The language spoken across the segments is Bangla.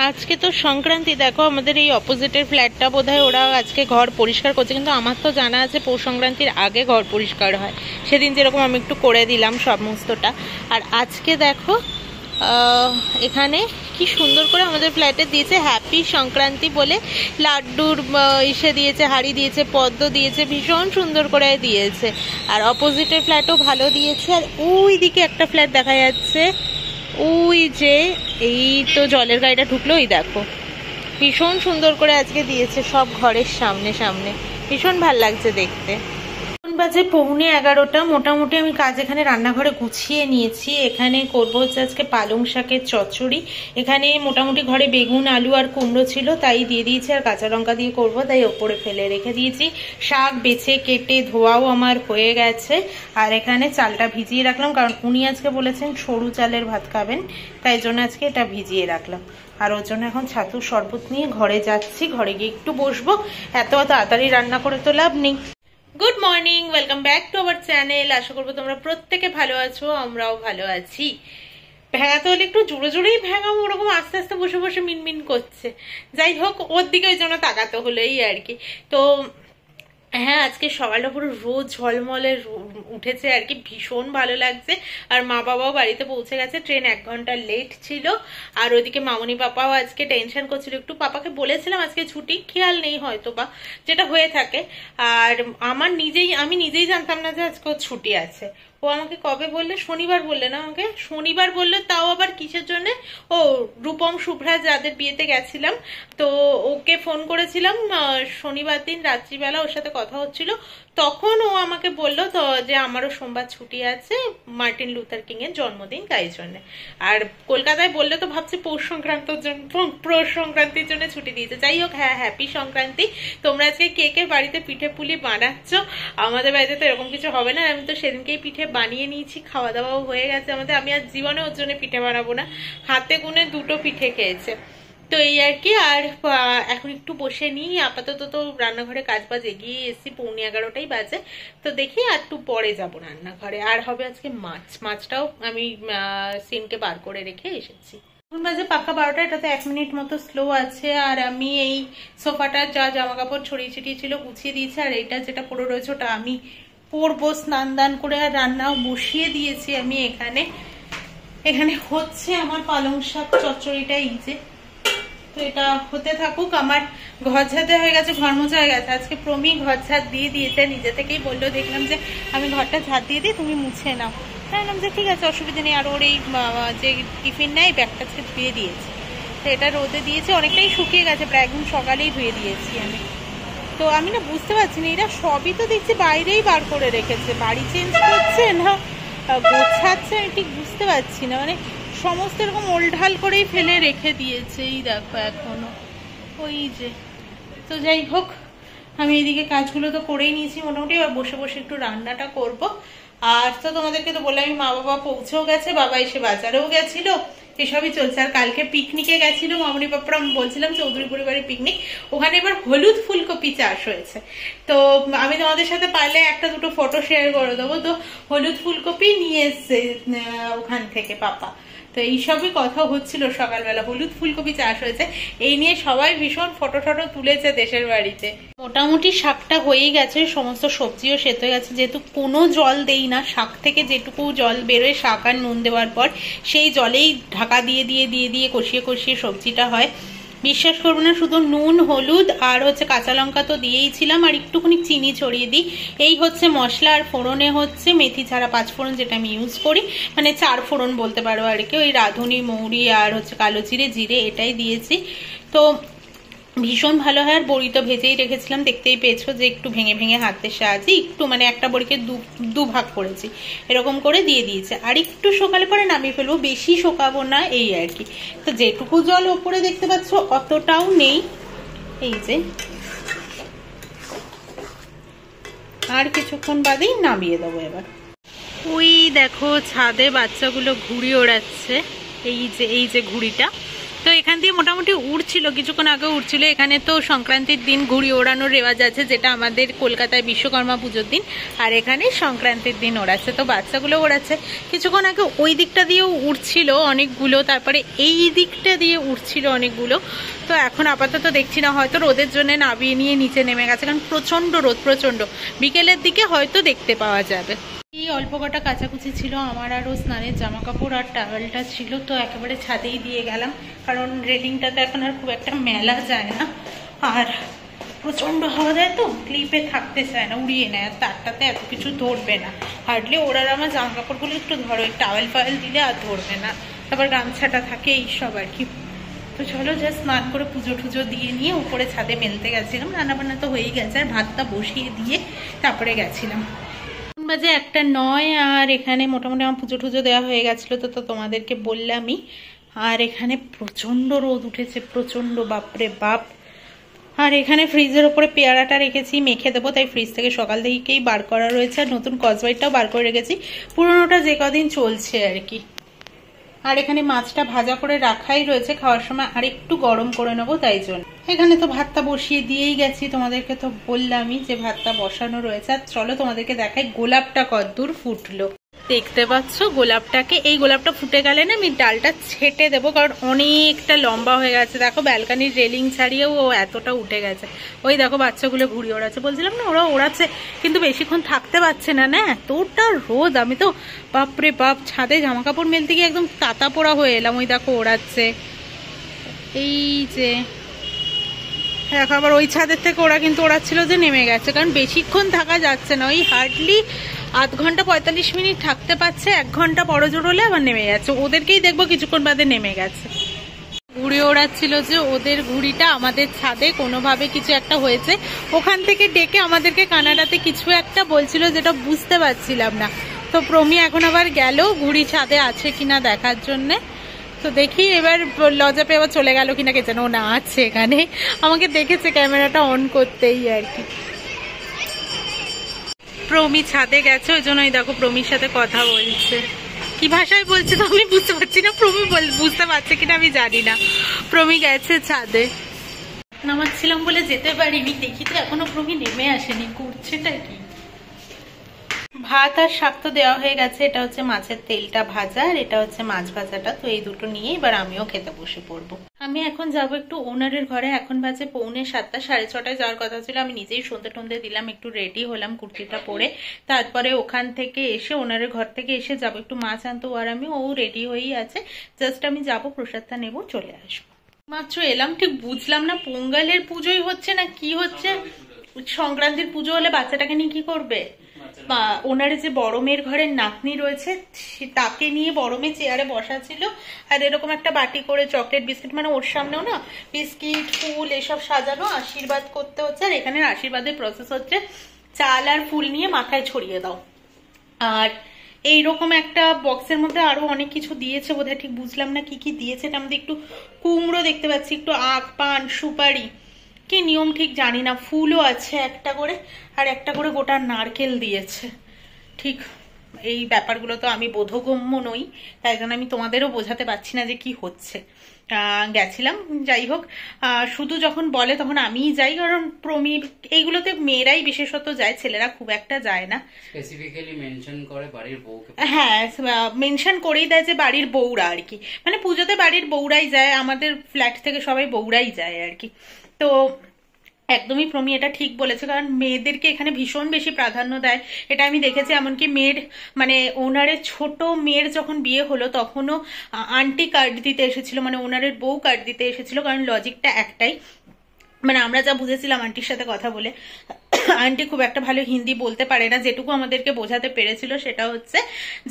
আজকে তো সংক্রান্তি, দেখো আমাদের এই অপোজিটের ফ্ল্যাটটা বোধহয় ওরা আজকে ঘর পরিষ্কার করছে, কিন্তু আমার তো জানা আছে পৌষ সংক্রান্তির আগে ঘর পরিষ্কার হয়। সেদিন যেরকম আমি একটু করে দিলাম সমস্তটা। আর আজকে দেখো এখানে কি সুন্দর করে আমাদের ফ্ল্যাটে দিয়েছে হ্যাপি সংক্রান্তি বলে, লাড্ডুর ইসে দিয়েছে, হাড়ি দিয়েছে, পদ্ম দিয়েছে, ভীষণ সুন্দর করে দিয়েছে। আর অপোজিটের ফ্ল্যাটও ভালো দিয়েছে। আর ওই দিকে একটা ফ্ল্যাট দেখা যাচ্ছে, ওই যে এই তো জলের গাড়িটা ঢুকলো, ওই দেখো ভীষণ সুন্দর করে আজকে দিয়েছে সব ঘরের সামনে সামনে, ভীষণ ভাল লাগছে দেখতে। বাজে 11:15। মোটামুটি আমি কাজ এখানে রান্নাঘরে গুছিয়ে নিয়েছি। এখানে করবো হচ্ছে আজকে পালং শাকের চচ্চড়ি। এখানে মোটামুটি ঘরে বেগুন, আলু আর কুমড়ো ছিল, তাই দিয়ে দিয়েছি। আর কাঁচা লঙ্কা দিয়ে করবো, তাই ওপরে ফেলে রেখে দিয়েছি। শাক বেছে কেটে ধোয়াও আমার হয়ে গেছে। আর এখানে চালটা ভিজিয়ে রাখলাম, কারণ উনি আজকে বলেছেন সরু চালের ভাত খাবেন, তাই জন্য আজকে এটা ভিজিয়ে রাখলাম। আর ওর জন্য এখন ছাতুর শরবত নিয়ে ঘরে যাচ্ছি। ঘরে গিয়ে একটু বসবো, এত তাড়াতাড়ি রান্না করে তো লাভ নেই। Good morning, welcome back to our channel. আশা করবো তোমরা প্রত্যেকে ভালো আছো, আমরাও ভালো আছি। ভেঙা তো হলে একটু জোরে জোরেই ভেঙাবো, ওরকম আস্তে আস্তে বসে বসে মিনমিন করছে। যাই হোক, ওর দিকে ওই জন্য তাকাতে হলো এই আর কি। তো হ্যাঁ, আজকে সকালটা পুরো রোদ ঝলমলে উঠেছে আর কি, ভীষণ ভালো লাগছে। আর মা বাবাও বাড়িতে পৌঁছে গেছে, ট্রেন 1 ঘন্টা লেট ছিল। আর ওইদিকে মামনি পাপাও আজকে টেনশন করছিল একটু, পাপাকে বলেছিলাম আজকে ছুটি, খেয়াল নেই হয়তো বা, যেটা হয়ে থাকে। আর আমি নিজেই জানতাম না যে আজকে ছুটি আছে। ও আমাকে কবে বললে, শনিবার বললে না, আমাকে শনিবার বললে, তাও আবার কিসের জন্য, ও রূপম শুভ্রা যাদের বিয়েতে গেছিলাম, তো ওকে ফোন করেছিলাম শনিবার দিন রাত্রিবেলা, ওর সাথে কথা হচ্ছিল, তখন ও আমাকে বললো তো যে আমারও সোমবার ছুটি আছে, মার্টিন লুথার কিং এর জন্মদিন, তাই জন্য। আর কলকাতায় বললে তো ভাবছি পৌষ সংক্রান্তির জন্য ছুটি দিয়েছে। যাই হোক, হ্যাঁ, হ্যাপি সংক্রান্তি। তোমরা আজকে কে কে বাড়িতে পিঠে পুলি বানাচ্ছ? আমাদের বাড়িতে তো এরকম কিছু হবে না, আমি তো সেদিনকেই পিঠে বানিয়ে নিয়েছি, খাওয়া দাওয়াও হয়ে গেছে আমাদের। আমি আর জীবনে ওর জন্য পিঠে বানাবো না, হাতে গুনে 2টো পিঠে খেয়েছে। তো এই আর কি। আর এখন একটু বসে নিই, আপাতত তো রান্নাঘরে কাজ বাজ এগিয়ে এসেছি, 11:15 বাজে। তো দেখি আর একটু পরে যাবো রান্নাঘরে। আর হবে আজকে মাছটাও আমি সিনকে বার করে রেখে এসেছি। এখন বাজে পাকা 12টা, এটাতে 1 মিনিট মতো স্লো আছে। আর আমি এই সোফাটা যা জামা কাপড় ছড়িয়ে ছিটিয়ে ছিল গুছিয়ে দিয়েছি। আর এইটা যেটা পড়ে রয়েছে ওটা আমি পরবো স্নান দান করে। আর রান্নাও বসিয়ে দিয়েছি আমি। এখানে হচ্ছে আমার পালং শাক চচ্চড়িটা, এই যে। তো এটা হতে থাকুক। আমার ঘর ঝাঁতে হয়ে গেছে, ঘর মোছা হয়ে গেছে। আজকে প্রমি ঘর ঝাঁট দিয়ে দিয়েছে, নিজে থেকেই বললো, দেখলাম যে আমি ঘরটা ঝাঁট দিয়ে দিই, তুমি মুছে নাও। তাই বললাম যে ঠিক আছে, অসুবিধা নেই। আর ওর এই যে টিফিন নেয়, ব্যাগটা আজকে ধুয়ে দিয়েছে। তো এটা রোদে দিয়েছে, অনেকটাই শুকিয়ে গেছে, প্রায় একদম সকালেই ধুয়ে দিয়েছি আমি। তো আমি না বুঝতে পারছি না, এরা সবই তো দেখছি বাইরেই বার করে রেখেছে, বাড়ি চেঞ্জ করছে না গোছাচ্ছে, আমি ঠিক বুঝতে পারছি না। মানে সমস্ত এরকম ওলঢাল করেই ফেলে রেখে দিয়েছে, এই দেখো এখনো ওই যে। তো যাই হোক, আমি এইদিকে কাজগুলো তো করেই নিয়েছি মোটামুটি। এবার বসে বসে একটু রান্নাটা করব। আর তো তোমাদেরকে তো বললাম, আমি মা বাবা পৌঁছেও গেছে, বাবা এসে বাজারেও গেছিল, এসবই চলছে। আর কালকে পিকনিকে গেছিল মামনি পাপড়া, আমি বলছিলাম চৌধুরী পরিবারের পিকনিক, ওখানে এবার হলুদ ফুলকপি চাষ হয়েছে। তো আমি তোমাদের সাথে পারলে 1-2 ফটো শেয়ার করে দেবো। তো হলুদ ফুলকপি নিয়ে এসছে ওখান থেকে পাপা। তো এইসবই কথা হচ্ছিল সকালবেলা, হলুদ ফুলকপি চাষ হয়েছে, এই নিয়ে সবাই ভীষণ ফটো তুলেছে দেশের বাড়িতে। মোটামুটি শাকটা হয়েই গেছে, সমস্ত সবজিও সেদ্ধ হয়ে গেছে। যেহেতু কোনো জল দেই না, শাক থেকে যেটুকু জল বেরোয় শাক আর নুন দেওয়ার পর, সেই জলেই ঢাকা দিয়ে কষিয়ে সবজিটা হয়। বিশ্বাস করবো না, শুধু নুন, হলুদ আর হচ্ছে কাঁচা লঙ্কা তো দিয়েইছিলাম, আর একটুখানি চিনি ছড়িয়ে দিই, এই হচ্ছে মশলা। আর ফোড়নে হচ্ছে মেথি ছাড়া 5 ফোড়ন, যেটা আমি ইউজ করি, মানে 4 ফোড়ন বলতে পারো আর কি। ওই রাঁধুনি, মৌরি আর হচ্ছে কালো জিরে এটাই দিয়েছি। তো ভীষণ ভালো হয়। আর বড়ি তো ভেজেই রেখেছিলাম, দেখতেই পেয়েছো যে একটু ভেঙে হাতের সাহায্যে একটু, মানে একটা বড়িকে দু ভাগ করেছি, এরকম করে দিয়ে দিয়েছে। আর একটু সকালে পরে নামিয়ে ফেলবো, বেশি শোকাবো না, এই আর কি। তো যেটুকু জল ওপরে দেখতে পাচ্ছ অতটাও নেই, এই যে। আর কিছুক্ষণ বাদেই নামিয়ে দেবো এবার। ওই দেখো ছাদে বাচ্চাগুলো ঘুড়ি ওড়াচ্ছে, এই যে ঘুড়িটা, তো এখান দিয়ে মোটামুটি উড়ছিল, কিছুক্ষণ আগে উড়ছিল। এখানে তো সংক্রান্তির দিন ঘুড়ি ওড়ানোর রেওয়াজ আছে, যেটা আমাদের কলকাতায় বিশ্বকর্মা পুজোর দিন, আর এখানে সংক্রান্তির দিন ওড়াচ্ছে। তো বাচ্চাগুলো ওড়াচ্ছে। কিছুক্ষণ আগে ওই দিকটা দিয়েও উড়ছিল অনেকগুলো, তারপরে এই দিকটা দিয়ে উড়ছিল অনেকগুলো। তো এখন আপাতত দেখছি না, হয়তো রোদের জন্য নামিয়ে নিয়ে নিচে নেমে গেছে, কারণ প্রচন্ড রোদ, প্রচন্ড। বিকেলের দিকে হয়তো দেখতে পাওয়া যাবে। এই অল্প কটা কাচাকুচি ছিল আমার, আরও স্নানের জামা কাপড় আর টাওয়েলটা ছিল, তো একেবারে ছাদেই দিয়ে গেলাম, কারণ রেলিংটাতে এখন আর খুব একটা মেলা যায় না, আর প্রচন্ড হাওয়া দেয় তো, ক্লিপে থাকতে চায় না, উড়িয়ে নেয়, আর তারটাতে এত কিছু ধরবে না হার্ডলি। ওরার আমার জামা কাপড়গুলো একটু ধরো, টাওয়েল ফাওয়েল দিলে আর ধরবে না, তারপর গামছাটা থাকে এইসব আর কি। তো চলো, যা স্নান করে পুজো টুজো দিয়ে নিয়ে উপরে ছাদে মেলতে গেছিলাম। রান্নাবান্না তো হয়েই গেছে, আর ভাতটা বসিয়ে দিয়ে তারপরে গেছিলাম। বাজে 1:09, আর এখানে মোটামুটি আমার পুজো টুজো দেওয়া হয়ে গেছিলো, তো তোমাদেরকে বললামই। আর এখানে প্রচন্ড রোদ উঠেছে, প্রচন্ড, বাপরে বাপ। আর এখানে ফ্রিজের ওপরে পেয়ারাটা রেখেছি, মেখে দেবো, তাই ফ্রিজ থেকে সকাল থেকেই বার করা রয়েছে। আর নতুন কসবাইটটাও বার করে রেখেছি, পুরোনোটা যে কদিন চলছে আর কি। আর এখানে মাছটা ভাজা করে রাখাই রয়েছে, খাওয়ার সময় আর একটু গরম করে নেবো, তাই জন্য। এখানে তো ভাতটা বসিয়ে দিয়েই গেছি, তোমাদেরকে তো বললামই যে ভাতটা বসানো রয়েছে। আর চলো তোমাদেরকে দেখাই গোলাপটা কতদূর ফুটলো। দেখতে পাচ্ছ গোলাপটাকে? এই গোলাপটা ফুটে গেলে না আমি ডালটা ছেটে দেবো, কারণ অনেকটা লম্বা হয়ে গেছে। দেখো ব্যালকানির রেলিং ছাড়িয়েও ও এতটা উঠে গেছে। ওই দেখো বাচ্চাগুলো ঘুড়ি ওড়াচ্ছে, বলছিলাম না ওরা ওড়াচ্ছে, কিন্তু বেশিক্ষণ থাকতে পারছে না, না এতটা রোদ। আমি তো বাপরে বাপ, ছাদে জামা কাপড় মেলতে গিয়ে একদম তাতা পোড়া হয়ে এলাম। ওই দেখো ওড়াচ্ছে, এই যে দেখো। আবার ওই ছাদের থেকে ওরা কিন্তু ওড়াচ্ছিল যে নেমে গেছে, কারণ বেশিক্ষণ থাকা যাচ্ছে না। ওই হার্ডলি আধ ঘন্টা 45 মিনিট থাকতে পারছে, 1 ঘন্টা বড় জোর হলে আবার নেমে যাচ্ছে। ওদেরকেই দেখবো কিছুক্ষণ বাদে নেমে গেছে। ঘুড়ি ওড়াচ্ছিল যে, ওদের ঘুড়িটা আমাদের ছাদে কোনোভাবে কিছু একটা হয়েছে, ওখান থেকে ডেকে আমাদেরকে কানাডাতে কিছু একটা বলছিল, যেটা বুঝতে পারছিলাম না। তো প্রমি এখন আবার গেল ঘুড়ি ছাদে আছে কিনা দেখার জন্যে। তো দেখি এবার লজ্জা পেয়ে আবার চলে গেল কিনা, কে জানো। না আছে এখানে, আমাকে দেখেছে ক্যামেরাটা অন করতেই আর কি। প্রমি ছাদে গেছে, ওই জন্যই দেখো প্রমির সাথে কথা বলছে। কি ভাষায় বলছে তো আমি বুঝতে পারছি না, প্রমি বুঝতে পারছে কিনা আমি জানি না। প্রমি গেছে ছাদে, নামাচ্ছিলাম বলে যেতে পারিনি। দেখি তো এখনো প্রমি নেমে আসেনি, করছেটা কি। ভাত আর শাক তো দেওয়া হয়ে গেছে। এটা হচ্ছে মাছের তেলটা ভাজা, আর এটা হচ্ছে মাছ ভাজাটা। তো এই দুটো নিয়ে এবার আমিও খেতে বসে পড়বো। আমি এখন যাব একটু ওনারের ঘরে। এখন বাজে 6:45, 6:30 যাওয়ার কথা ছিল। আমি নিজেই সন্ধে টন্ধে দিলাম, একটু রেডি হলাম কুর্তিটা পরে। তারপরে ওখান থেকে এসে, ওনারের ঘর থেকে এসে যাবো একটু মাছ আনতে। আর আমি ও রেডি হয়েই আছে, জাস্ট আমি যাবো, প্রসাদটা নেবো, চলে আসবো। মাত্র এলাম, ঠিক বুঝলাম না পোঙ্গালের পুজোই হচ্ছে না কি হচ্ছে। সংক্রান্তির পুজো হলে বাচ্চাটাকে নিয়ে কি করবে? ওনারে যে বড় মেয়ের ঘরের নাতনি রয়েছে, তাকে নিয়ে বড় মেয়ে চেয়ারে বসা ছিল, আর এরকম একটা বাটি করে চকলেট বিস্কিট, মানে ওর সামনেও না বিস্কিট ফুল এসব সাজানো, আশীর্বাদ করতে হচ্ছে। আর এখানে আশীর্বাদের প্রসেস হচ্ছে চাল আর ফুল নিয়ে মাথায় ছড়িয়ে দাও। আর এইরকম একটা বক্সের মধ্যে আরো অনেক কিছু দিয়েছে, বোধহয় ঠিক বুঝলাম না কি কি দিয়েছে। এটার মধ্যে একটু কুমড়ো দেখতে পাচ্ছি, একটু আখ, পান, সুপারি, কি নিয়ম ঠিক জানি না। ফুলও আছে একটা করে, আর একটা করে গোটা নারকেল দিয়েছে। ঠিক এই ব্যাপারগুলো তো আমি বোধগম্য নই, তাই জন্য আমি তোমাদেরও বোঝাতে পারছি না যে কি হচ্ছে। গেছিলাম, যাই হোক। শুধু যখন বলে তখন আমিই যাই, কারণ প্রমির এইগুলোতে মেয়েরাই বিশেষত যায়, ছেলেরা খুব একটা যায় না। স্পেসিফিক্যালি মেনশন করে বাড়ির বউকে। হ্যাঁ, মেনশন করেই দেয় যে বাড়ির বউরা আর কি, মানে পুজোতে বাড়ির বউরাই যায়। আমাদের ফ্ল্যাট থেকে সবাই বউরাই যায় আর কি। তো একদমই প্রমি এটা ঠিক বলেছে, কারণ মেয়েদেরকে এখানে ভীষণ বেশি প্রাধান্য দেয়, এটা আমি দেখেছি। এমনকি মেয়ের, মানে ওনারের ছোট মেয়ের যখন বিয়ে হলো তখনও আন্টি কার্ড দিতে এসেছিল, মানে ওনারের বউ কার্ড দিতে এসেছিল। কারণ লজিকটা একটাই, মানে আমরা যা বুঝেছিলাম আন্টির সাথে কথা বলে, আন্টি খুব একটা ভালো হিন্দি বলতে পারে না, যেটুকু আমাদেরকে বোঝাতে পেরেছিল সেটা হচ্ছে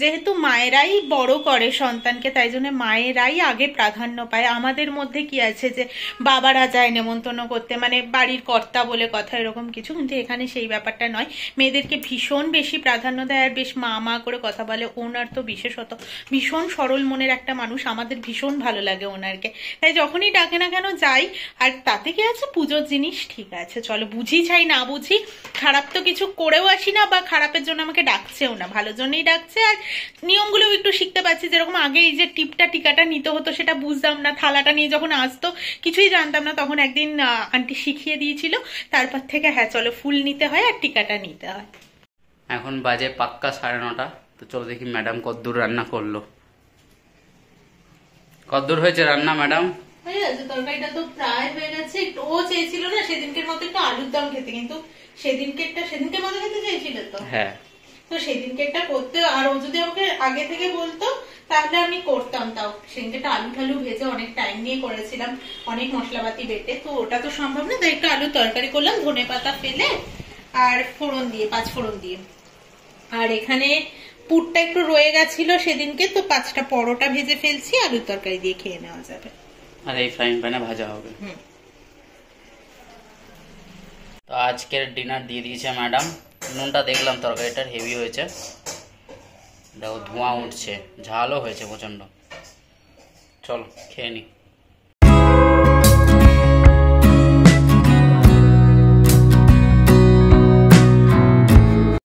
যেহেতু মায়েরাই বড় করে সন্তানকে, তাই জন্য মায়েরাই আগে প্রাধান্য পায়। আমাদের মধ্যে কি আছে যে বাবারা যায় নেমন্তন্ন করতে, মানে বাড়ির কর্তা বলে কথা, এরকম কিছু। কিন্তু এখানে সেই ব্যাপারটা নয়, মেয়েদেরকে ভীষণ বেশি প্রাধান্য দেয়, আর বেশ মা মা করে কথা বলে। ওনার তো বিশেষত ভীষণ সরল মনের একটা মানুষ, আমাদের ভীষণ ভালো লাগে ওনারকে, তাই যখনই ডাকে না কেন যাই। আর তাতে কি আছে, পুজোর জিনিস, ঠিক আছে চলো, বুঝি চাই না বুঝি খারাপ তো কিছু করেও আসি না, বা খারাপের জন্য আমাকে ডাকছেও না, ভালোর জন্যই ডাকছে। আর নিয়মগুলো একটু শিখতে পারছি, যেরকম আগে এই যে টিকাটা নিতে হতো সেটা বুঝতাম না, থালাটা নিয়ে যখন আসতো কিছুই জানতাম না, তখন একদিন আন্টি শিখিয়ে দিয়েছিল, তারপর থেকে হ্যাঁ চলো ফুল নিতে হয় আর টিকাটা নিতে হয়। এখন বাজে পাক্কা 9:30। তো চলো দেখি ম্যাডাম কদ্দূর রান্না করলো। কদ্দূর হয়েছে রান্না ম্যাডাম? হয়ে গেছে, তরকারিটা তো প্রায় হয়ে গেছে। ও চেয়েছিল না সেদিনকের মতো একটু আলুর দম খেতে, কিন্তু সেদিনকের মতো খেতে চেয়েছিল তো। হ্যাঁ, তো সেদিনকেরটা করতে, আর ও যদি আমাকে আগে থেকে বলতো তাহলে আমি করতাম। তাও সেদিনকেরটা আলু ঠালু ভেজে অনেক টাইম নিয়ে করেছিলাম, অনেক মশলাপাতি বেটে, তো ওটা তো সম্ভব না, তাই একটু আলু তরকারি করলাম ধনেপাতা ফেলে আর ফোড়ন দিয়ে, 5 ফোড়ন দিয়ে। আর এখানে পুরটা একটু রয়ে গেছিল সেদিনকে, তো 5টা পরোটা ভেজে ফেলছি, আলুর তরকারি দিয়ে খেয়ে নেওয়া যাবে। আর এই ফ্রাইং প্যানে ভাজা হবে। তো আজকের ডিনার দিয়ে দিয়েছে ম্যাডাম। নুনটা দেখলাম তরকারিটার হেভি হয়েছে, দেখো ধোঁয়া উঠছে, ঝালও হয়েছে প্রচন্ড। চলো খেয়ে নি।